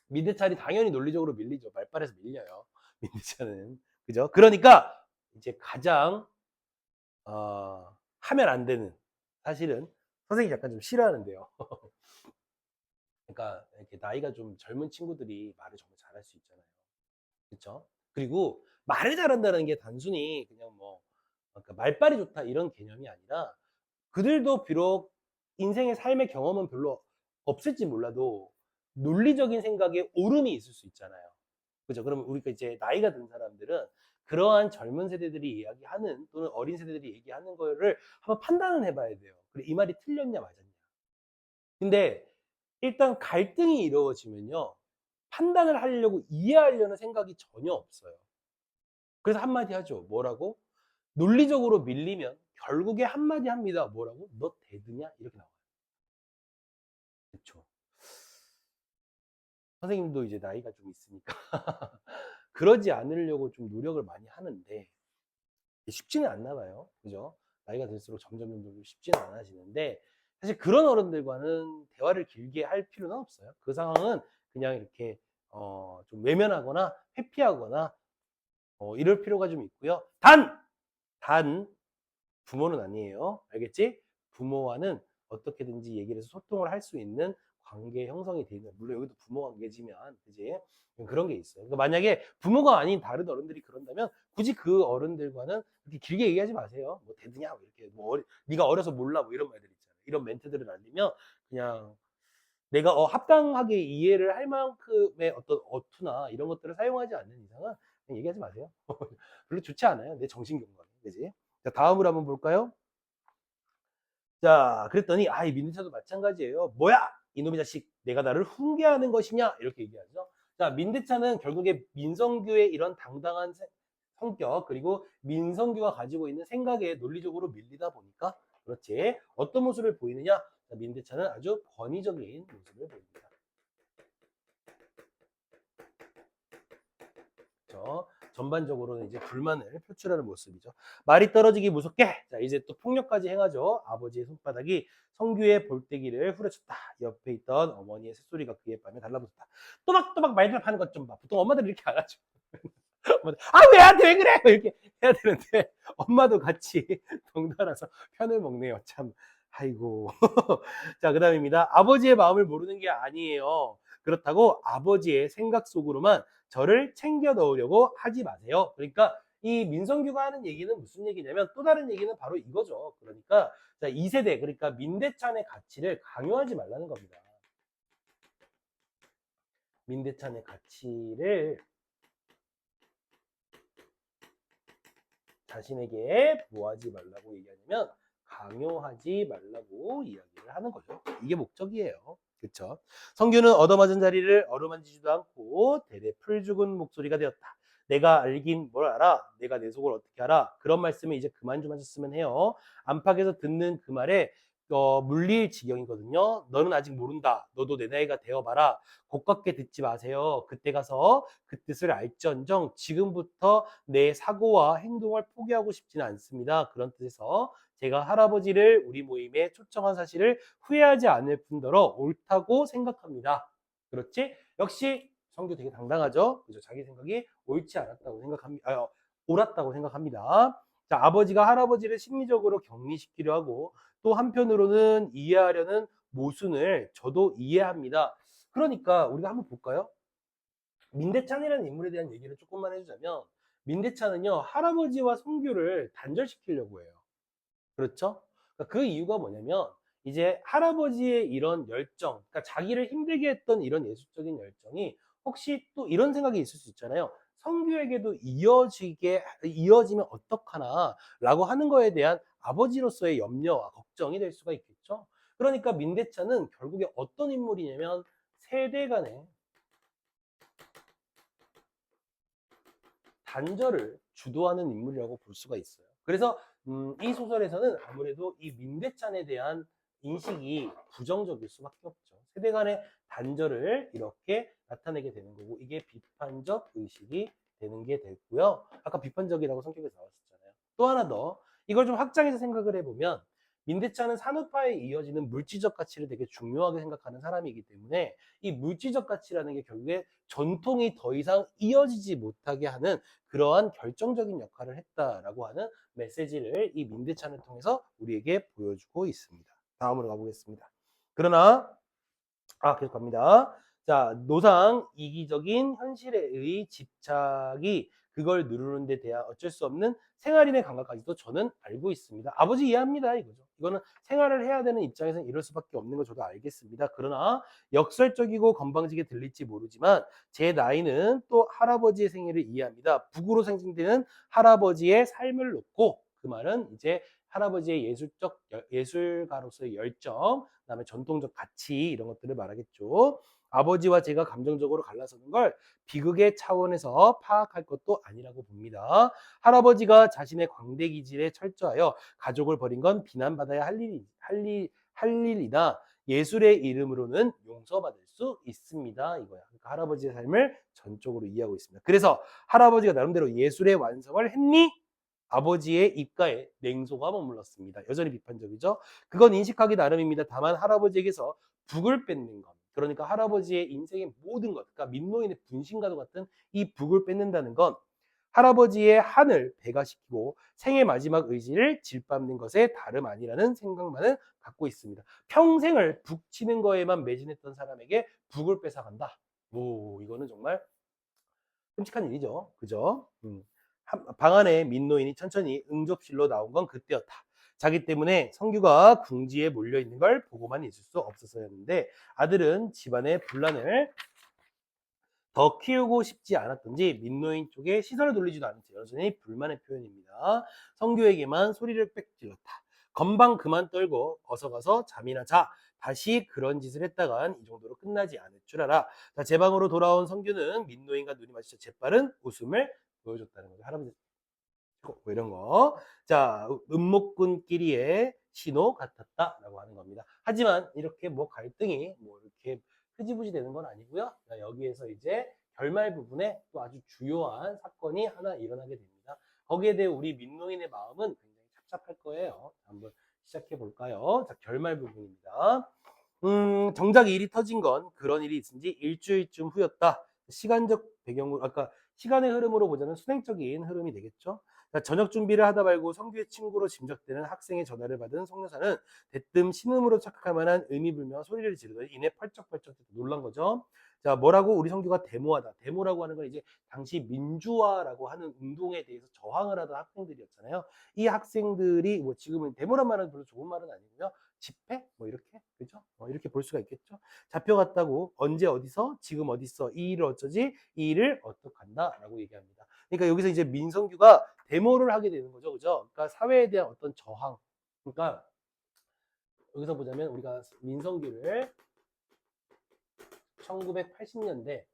민대찬이 당연히 논리적으로 밀리죠. 말빨에서 밀려요. 민대찬은. 그죠? 그러니까 이제 가장 하면 안 되는 사실은 선생님이 약간 좀 싫어하는데요. 그러니까 이렇게 나이가 좀 젊은 친구들이 말을 정말 잘할 수 있잖아요. 그렇죠? 그리고 말을 잘한다는 게 단순히 그냥 뭐 그러니까 말빨이 좋다 이런 개념이 아니라 그들도 비록 인생의 삶의 경험은 별로 없을지 몰라도 논리적인 생각에 오름이 있을 수 있잖아요. 그죠? 그러면 우리가 이제 나이가 든 사람들은 그러한 젊은 세대들이 이야기하는 또는 어린 세대들이 얘기하는 거를 한번 판단을 해봐야 돼요. 그래, 이 말이 틀렸냐 맞았냐. 근데 일단 갈등이 이루어지면요. 판단을 하려고 이해하려는 생각이 전혀 없어요. 그래서 한마디 하죠. 뭐라고? 논리적으로 밀리면 결국에 한마디 합니다. 뭐라고? 너 대드냐? 이렇게 나와요. 그렇죠. 선생님도 이제 나이가 좀 있으니까 그러지 않으려고 좀 노력을 많이 하는데 쉽지는 않나 봐요. 그죠? 나이가 들수록 점점 쉽지는 않아지는데 사실 그런 어른들과는 대화를 길게 할 필요는 없어요. 그 상황은 그냥 이렇게 좀 외면하거나 회피하거나 이럴 필요가 좀 있고요. 단 부모는 아니에요. 알겠지? 부모와는 어떻게든지 얘기를 해서 소통을 할 수 있는 관계 형성이 되는, 물론 여기도 부모 관계지만, 그지? 그런 게 있어요. 그러니까 만약에 부모가 아닌 다른 어른들이 그런다면 굳이 그 어른들과는 그렇게 길게 얘기하지 마세요. 뭐 대드냐, 뭐 이렇게 뭐 네가 어려서 몰라, 뭐 이런 말들 있잖아요. 이런 멘트들을 날리면 그냥 내가 합당하게 이해를 할 만큼의 어떤 어투나 이런 것들을 사용하지 않는 이상은 그냥 얘기하지 마세요. 별로 좋지 않아요. 내 정신건강에, 그지? 자, 다음으로 한번 볼까요? 자, 그랬더니 이 민대차도 마찬가지예요. 뭐야? 이놈의 자식, 내가 나를 훈계하는 것이냐? 이렇게 얘기하죠. 자, 민대차는 결국에 민성규의 이런 당당한 성격, 그리고 민성규가 가지고 있는 생각에 논리적으로 밀리다 보니까, 그렇지. 어떤 모습을 보이느냐? 자, 민대차는 아주 권위적인 모습을 보입니다. 그렇죠? 전반적으로는 이제 불만을 표출하는 모습이죠. 말이 떨어지기 무섭게. 자, 이제 또 폭력까지 행하죠. 아버지의 손바닥이 성규의 볼때기를 후려쳤다. 옆에 있던 어머니의 새소리가 그의 뺨에 달라붙었다. 또박또박 말들 하는 것 좀 봐. 보통 엄마들이 이렇게 안 하죠. 왜 한테 왜 그래? 이렇게 해야 되는데 엄마도 같이 동달아서 편을 먹네요. 참. 아이고. 자, 그 다음입니다. 아버지의 마음을 모르는 게 아니에요. 그렇다고 아버지의 생각 속으로만 저를 챙겨 넣으려고 하지 마세요. 그러니까 이 민성규가 하는 얘기는 무슨 얘기냐면 또 다른 얘기는 바로 이거죠. 그러니까 자, 2세대, 그러니까 민대찬의 가치를 강요하지 말라는 겁니다. 민대찬의 가치를 자신에게 뭐 하지 말라고 얘기하냐면 강요하지 말라고 이야기를 하는 거죠. 이게 목적이에요. 그렇죠? 성규는 얻어맞은 자리를 어루만지지도 않고 대대 풀 죽은 목소리가 되었다. 내가 알긴 뭘 알아? 내가 내 속을 어떻게 알아? 그런 말씀을 이제 그만 좀 하셨으면 해요. 안팎에서 듣는 그 말에 물릴 지경이거든요. 너는 아직 모른다. 너도 내 나이가 되어봐라. 고깝게 듣지 마세요. 그때 가서 그 뜻을 알지언정 지금부터 내 사고와 행동을 포기하고 싶지는 않습니다. 그런 뜻에서 제가 할아버지를 우리 모임에 초청한 사실을 후회하지 않을 뿐더러 옳다고 생각합니다. 그렇지? 역시 성규 되게 당당하죠? 그죠? 자기 생각이 옳지 않았다고 생각합니다. 옳았다고 생각합니다. 자, 아버지가 할아버지를 심리적으로 격리시키려 하고 또 한편으로는 이해하려는 모순을 저도 이해합니다. 그러니까 우리가 한번 볼까요? 민대찬이라는 인물에 대한 얘기를 조금만 해주자면 민대찬은요 할아버지와 성규를 단절시키려고 해요. 그렇죠? 그러니까 그 이유가 뭐냐면 이제 할아버지의 이런 열정, 그러니까 자기를 힘들게 했던 이런 예술적인 열정이 혹시 또 이런 생각이 있을 수 있잖아요. 성규에게도 이어지면 어떡하나라고 하는 거에 대한 아버지로서의 염려와 걱정이 될 수가 있겠죠. 그러니까 민대찬은 결국에 어떤 인물이냐면 세대 간의 단절을 주도하는 인물이라고 볼 수가 있어요. 그래서 이 소설에서는 아무래도 이 민대찬에 대한 인식이 부정적일 수밖에 없죠. 세대 간의 단절을 이렇게 나타내게 되는 거고 이게 비판적 의식이 되는 게 됐고요. 아까 비판적이라고 성격에서 나왔었잖아요. 또 하나 더 이걸 좀 확장해서 생각을 해보면 민대찬은 산업화에 이어지는 물질적 가치를 되게 중요하게 생각하는 사람이기 때문에 이 물질적 가치라는 게 결국에 전통이 더 이상 이어지지 못하게 하는 그러한 결정적인 역할을 했다라고 하는 메시지를 이 민대찬을 통해서 우리에게 보여주고 있습니다. 다음으로 가보겠습니다. 그러나 계속 갑니다. 자, 노상 이기적인 현실에 의 집착이 그걸 누르는 데 대한 어쩔 수 없는 생활인의 감각까지도 저는 알고 있습니다. 아버지 이해합니다. 이거죠. 이거는 생활을 해야 되는 입장에서는 이럴 수밖에 없는 거 저도 알겠습니다. 그러나 역설적이고 건방지게 들릴지 모르지만 제 나이는 또 할아버지의 생애를 이해합니다. 북으로 상징되는 할아버지의 삶을 놓고 그 말은 이제 할아버지의 예술가로서의 열정, 그다음에 전통적 가치 이런 것들을 말하겠죠. 아버지와 제가 감정적으로 갈라서는 걸 비극의 차원에서 파악할 것도 아니라고 봅니다. 할아버지가 자신의 광대 기질에 철저하여 가족을 버린 건 비난받아야 할 일이나 예술의 이름으로는 용서받을 수 있습니다. 이거야. 그러니까 할아버지의 삶을 전적으로 이해하고 있습니다. 그래서 할아버지가 나름대로 예술의 완성을 했니? 아버지의 입가에 냉소가 머물렀습니다. 여전히 비판적이죠. 그건 인식하기 나름입니다. 다만 할아버지에게서 북을 뺏는 것. 그러니까 할아버지의 인생의 모든 것, 그러니까 민노인의 분신과도 같은 이 북을 뺏는다는 건 할아버지의 한을 배가시키고 생의 마지막 의지를 짓밟는 것에 다름 아니라는 생각만은 갖고 있습니다. 평생을 북치는 거에만 매진했던 사람에게 북을 뺏어간다. 오, 이거는 정말 끔찍한 일이죠. 그죠? 방 안에 민노인이 천천히 응접실로 나온 건 그때였다. 자기 때문에 성규가 궁지에 몰려있는 걸 보고만 있을 수 없어서였는데 아들은 집안의 분란을 더 키우고 싶지 않았던지 민노인 쪽에 시선을 돌리지도 않은 채 여전히 불만의 표현입니다. 성규에게만 소리를 빽 질렀다. 건방 그만 떨고 어서 가서 잠이나 자. 다시 그런 짓을 했다간 이 정도로 끝나지 않을 줄 알아. 자, 제 방으로 돌아온 성규는 민노인과 눈이 마주쳐 재빠른 웃음을 보여줬다는 거죠. 할아버지 뭐 이런 거. 자, 음목군끼리의 신호 같았다라고 하는 겁니다. 하지만 이렇게 뭐 갈등이 뭐 이렇게 흐지부지 되는 건 아니고요. 자, 여기에서 이제 결말 부분에 또 아주 주요한 사건이 하나 일어나게 됩니다. 거기에 대해 우리 민노인의 마음은 굉장히 착잡할 거예요. 한번 시작해 볼까요? 자, 결말 부분입니다. 정작 일이 터진 건 그런 일이 있은 지 일주일쯤 후였다. 시간적 배경으로, 아까 시간의 흐름으로 보자면 순행적인 흐름이 되겠죠. 저녁 준비를 하다 말고 성규의 친구로 짐작되는 학생의 전화를 받은 송여사는 대뜸 신음으로 착각할 만한 의미불명한 소리를 지르더니 이내 펄쩍펄쩍 놀란 거죠. 자, 뭐라고? 우리 성규가 데모하다. 데모라고 하는 건 이제 당시 민주화라고 하는 운동에 대해서 저항을 하던 학생들이었잖아요. 이 학생들이 뭐 지금은 데모란 말은 별로 좋은 말은 아니고요. 집회? 뭐 이렇게, 그죠? 이렇게 볼 수가 있겠죠. 잡혀갔다고 언제 어디서 지금 어디 있어 이 일을 어쩌지 이 일을 어떡한다 라고 얘기합니다. 그러니까 여기서 이제 민성규가 데모를 하게 되는 거죠. 그죠? 그러니까 사회에 대한 어떤 저항. 그러니까 여기서 보자면 우리가 민성규를 1980년대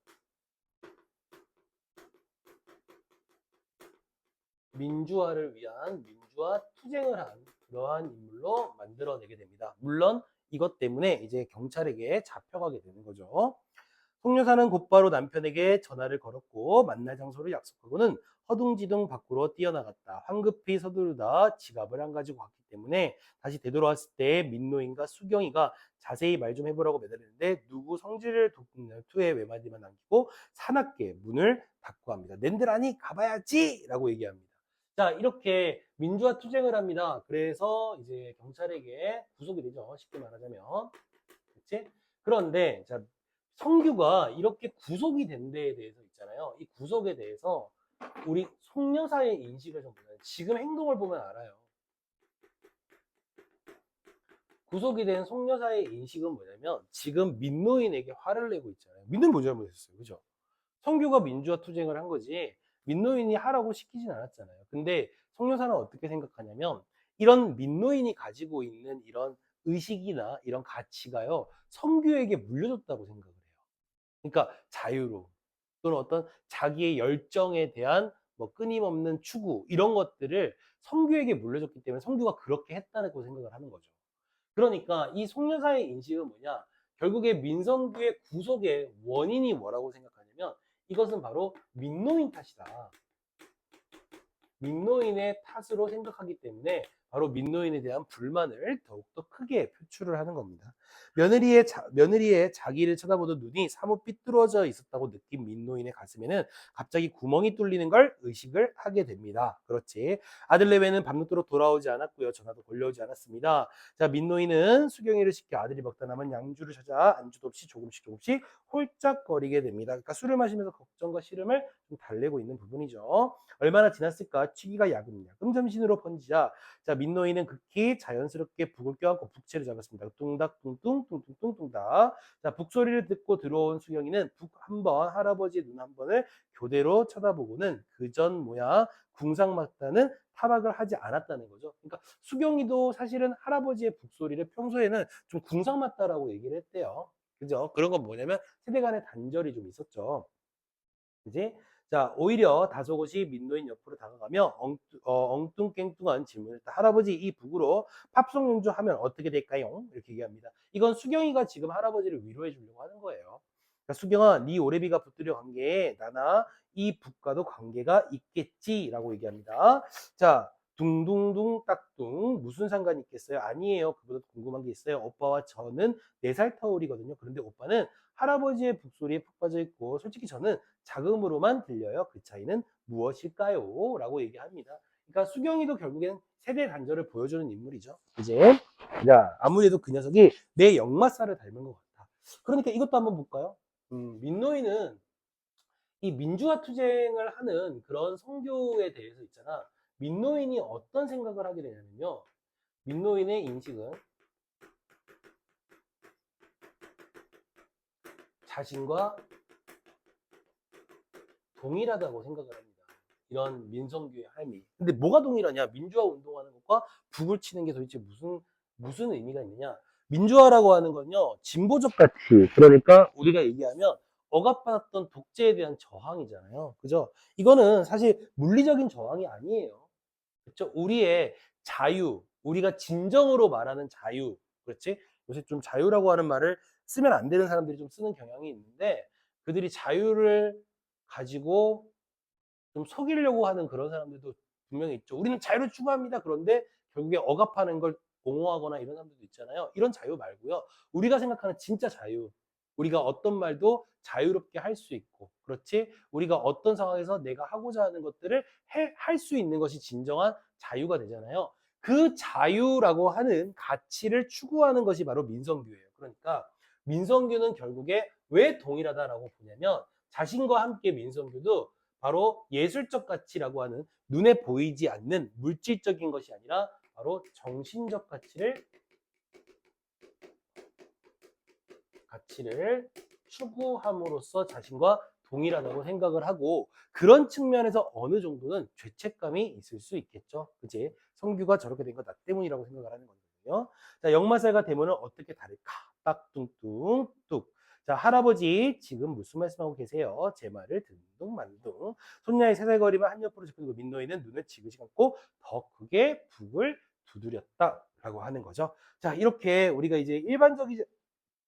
민주화를 위한 민주화 투쟁을 한 그러한 인물로 만들어내게 됩니다. 물론 이것 때문에 이제 경찰에게 잡혀가게 되는 거죠. 송여사는 곧바로 남편에게 전화를 걸었고 만날 장소를 약속하고는 허둥지둥 밖으로 뛰어나갔다. 황급히 서두르다 지갑을 안 가지고 갔기 때문에 다시 되돌아왔을 때 민노인과 수경이가 자세히 말 좀 해보라고 매달리는데 누구 성질을 돋구는 투의 외마디만 남기고 사납게 문을 닫고 합니다. 낸들 아니 가봐야지 라고 얘기합니다. 자, 이렇게 민주화 투쟁을 합니다. 그래서 이제 경찰에게 구속이 되죠. 쉽게 말하자면. 그치? 그런데 자, 성규가 이렇게 구속이 된 데에 대해서 있잖아요. 이 구속에 대해서 우리 송여사의 인식을 좀 보면 지금 행동을 보면 알아요. 구속이 된 송여사의 인식은 뭐냐면 지금 민노인에게 화를 내고 있잖아요. 민노인 뭐 잘못했어요. 그죠? 성규가 민주화 투쟁을 한 거지 민노인이 하라고 시키진 않았잖아요. 근데 송여사는 어떻게 생각하냐면 이런 민노인이 가지고 있는 이런 의식이나 이런 가치가요. 성규에게 물려줬다고 생각을 해요. 그러니까 자유로 또는 어떤 자기의 열정에 대한 뭐 끊임없는 추구 이런 것들을 성규에게 물려줬기 때문에 성규가 그렇게 했다고 생각을 하는 거죠. 그러니까 이 송여사의 인식은 뭐냐? 결국에 민성규의 구속의 원인이 뭐라고 생각하냐면 이것은 바로 민노인 탓이다. 민노인의 탓으로 생각하기 때문에 바로 민노인에 대한 불만을 더욱더 크게 표출을 하는 겁니다. 며느리의 자기를 쳐다보던 눈이 사뭇 삐뚤어져 있었다고 느낀 민노인의 가슴에는 갑자기 구멍이 뚫리는 걸 의식을 하게 됩니다. 그렇지. 아들 내외는 밤늦도록 돌아오지 않았고요. 전화도 걸려오지 않았습니다. 자, 민노인은 수경이를 시켜 아들이 먹다 남은 양주를 찾아 안주도 없이 조금씩 홀짝거리게 됩니다. 그러니까 술을 마시면서 걱정과 시름을 좀 달래고 있는 부분이죠. 얼마나 지났을까? 취기가 야금야금 점신으로 번지자 자, 민노인은 극히 자연스럽게 북을 껴안고 북채를 잡았습니다. 뚱닥 뚱뚱 뚱뚱 뚱닥. 자, 북소리를 듣고 들어온 수경이는 북 한 번, 할아버지의 눈 한 번을 교대로 쳐다보고는 그전 모양 궁상맞다는 타박을 하지 않았다는 거죠. 그러니까 수경이도 사실은 할아버지의 북소리를 평소에는 좀 궁상맞다라고 얘기를 했대요. 그죠? 그런 건 뭐냐면 세대 간의 단절이 좀 있었죠. 그지? 자, 오히려 다소곳이 민노인 옆으로 다가가며 엉뚱깽뚱한 질문을 했다. 할아버지, 이 북으로 팝송 연주하면 어떻게 될까요? 이렇게 얘기합니다. 이건 수경이가 지금 할아버지를 위로해 주려고 하는 거예요. 그러니까 수경아, 네 오래비가 붙들려 관계에 나나 이 북과도 관계가 있겠지라고 얘기합니다. 자, 둥둥둥 딱둥 무슨 상관이 있겠어요? 아니에요. 그보다 궁금한 게 있어요. 오빠와 저는 4살 터울이거든요. 그런데 오빠는 할아버지의 북소리에 푹 빠져 있고 솔직히 저는 자금으로만 들려요. 그 차이는 무엇일까요? 라고 얘기합니다. 그러니까 수경이도 결국엔 세대 단절을 보여주는 인물이죠. 이제 자, 아무래도 그 녀석이 내 역마살을 닮은 것 같아. 그러니까 이것도 한번 볼까요? 민노이는 이 민주화 투쟁을 하는 그런 성교에 대해서 있잖아. 민노인이 어떤 생각을 하게 되냐면요. 민노인의 인식은 자신과 동일하다고 생각을 합니다. 이런 민성교의 삶이. 근데 뭐가 동일하냐? 민주화 운동하는 것과 북을 치는 게 도대체 무슨 의미가 있느냐? 민주화라고 하는 건요, 진보적 가치. 그러니까 우리가 얘기하면 억압받았던 독재에 대한 저항이잖아요. 그죠? 이거는 사실 물리적인 저항이 아니에요. 그렇죠? 우리의 자유, 우리가 진정으로 말하는 자유. 그렇지? 요새 좀 자유라고 하는 말을 쓰면 안 되는 사람들이 좀 쓰는 경향이 있는데 그들이 자유를 가지고 좀 속이려고 하는 그런 사람들도 분명히 있죠. 우리는 자유를 추구합니다. 그런데 결국에 억압하는 걸 옹호하거나 이런 사람들도 있잖아요. 이런 자유 말고요. 우리가 생각하는 진짜 자유. 우리가 어떤 말도 자유롭게 할 수 있고, 그렇지? 우리가 어떤 상황에서 내가 하고자 하는 것들을 할 수 있는 것이 진정한 자유가 되잖아요. 그 자유라고 하는 가치를 추구하는 것이 바로 민성교예요. 그러니까 민성교는 결국에 왜 동일하다라고 보냐면 자신과 함께 민성교도 바로 예술적 가치라고 하는 눈에 보이지 않는 물질적인 것이 아니라 바로 정신적 가치를 추구함으로써 자신과 동일하다고 생각을 하고 그런 측면에서 어느 정도는 죄책감이 있을 수 있겠죠. 그치? 성규가 저렇게 된 거 나 때문이라고 생각을 하는 거거든요. 자, 역마살과 대모는 어떻게 다를까? 딱뚱뚱 뚝. 자, 할아버지 지금 무슨 말씀하고 계세요? 제 말을 든둥만둥. 손녀의 세살거리만 한옆으로 짚고 민노이는 눈을 지그시 감고 더 크게 북을 두드렸다라고 하는 거죠. 자, 이렇게 우리가 이제 일반적이지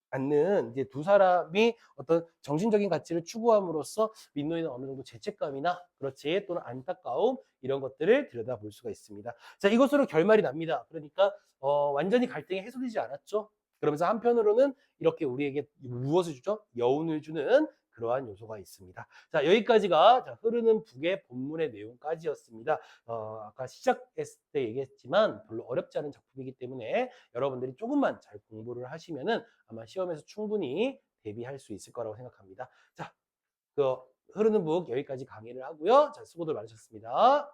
않는 이제 두 사람이 어떤 정신적인 가치를 추구함으로써 민노이는 어느 정도 죄책감이나 그렇지 또는 안타까움 이런 것들을 들여다볼 수가 있습니다. 자, 이것으로 결말이 납니다. 그러니까 완전히 갈등이 해소되지 않았죠. 그러면서 한편으로는 이렇게 우리에게 무엇을 주죠? 여운을 주는 그러한 요소가 있습니다. 자, 여기까지가 흐르는 북의 본문의 내용까지였습니다. 아까 시작했을 때 얘기했지만 별로 어렵지 않은 작품이기 때문에 여러분들이 조금만 잘 공부를 하시면은 아마 시험에서 충분히 대비할 수 있을 거라고 생각합니다. 자, 그 흐르는 북 여기까지 강의를 하고요. 자, 수고들 많으셨습니다.